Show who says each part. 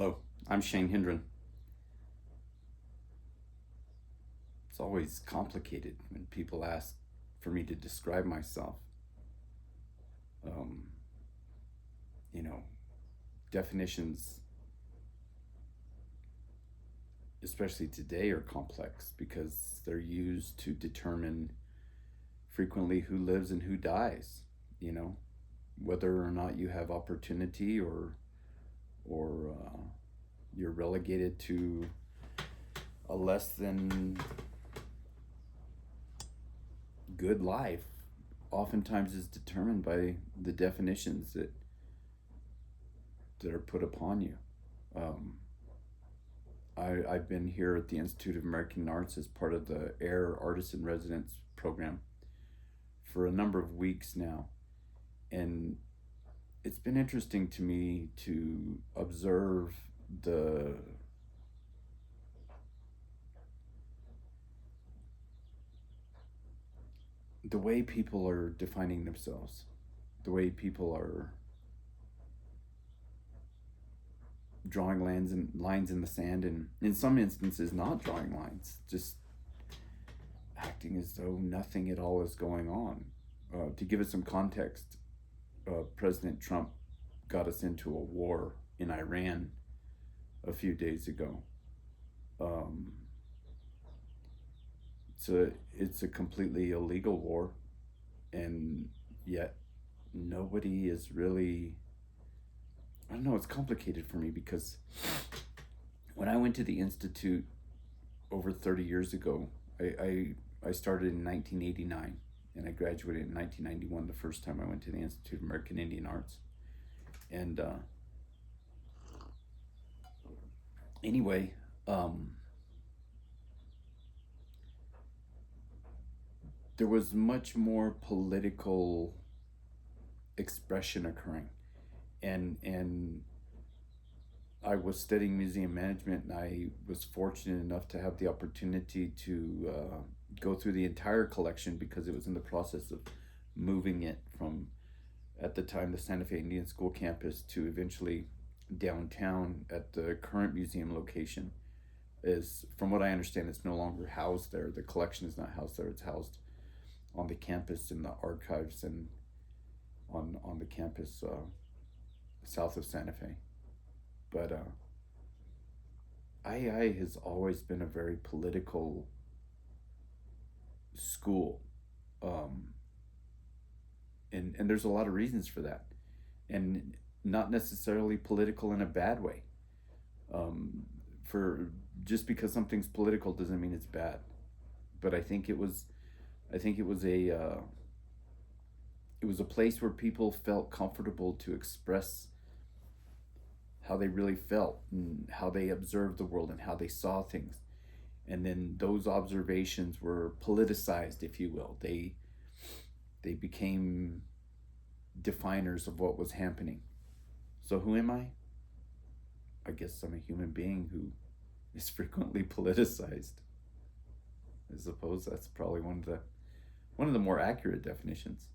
Speaker 1: Hello, I'm Shane Hindren. It's always complicated when people ask for me to describe myself. Um, you know, Definitions, especially today, are complex because they're used to determine frequently who lives and who dies. You know, whether or not you have opportunity or you're relegated to a less than good life oftentimes is determined by the definitions that are put upon you. Um, I've been here at the Institute of American Arts as part of the AIR Artist in Residence program for a number of weeks now. And it's been interesting to me to observe the way people are defining themselves, the way people are drawing lines in the sand, and in some instances not drawing lines, just acting as though nothing at all is going on. To give it some context, President Trump got us into a war in Iran a few days ago. Um, it's a completely illegal war, and yet nobody is really. I don't know. It's complicated for me because when I went to the institute over 30 years ago, I started in 1989 and I graduated in 1991, the first time I went to the Institute of American Indian Arts. And anyway, there was much more political expression occurring. And I was studying museum management, and I was fortunate enough to have the opportunity to go through the entire collection because it was in the process of moving it from, at the time, the Santa Fe Indian School campus to eventually downtown at the current museum location. Is, from what I understand, it's no longer housed there. The collection is not housed there. It's housed on the campus in the archives and on the campus south of Santa Fe. But IAI has always been a very political school, um, and there's a lot of reasons for that, and not necessarily political in a bad way. Um, for just because something's political doesn't mean it's bad. But I think it was a place where people felt comfortable to express how they really felt and how they observed the world and how they saw things. And then those observations were politicized, if you will. They became definers of what was happening. So who am I? I guess I'm a human being who is frequently politicized. I suppose that's probably one of the more accurate definitions.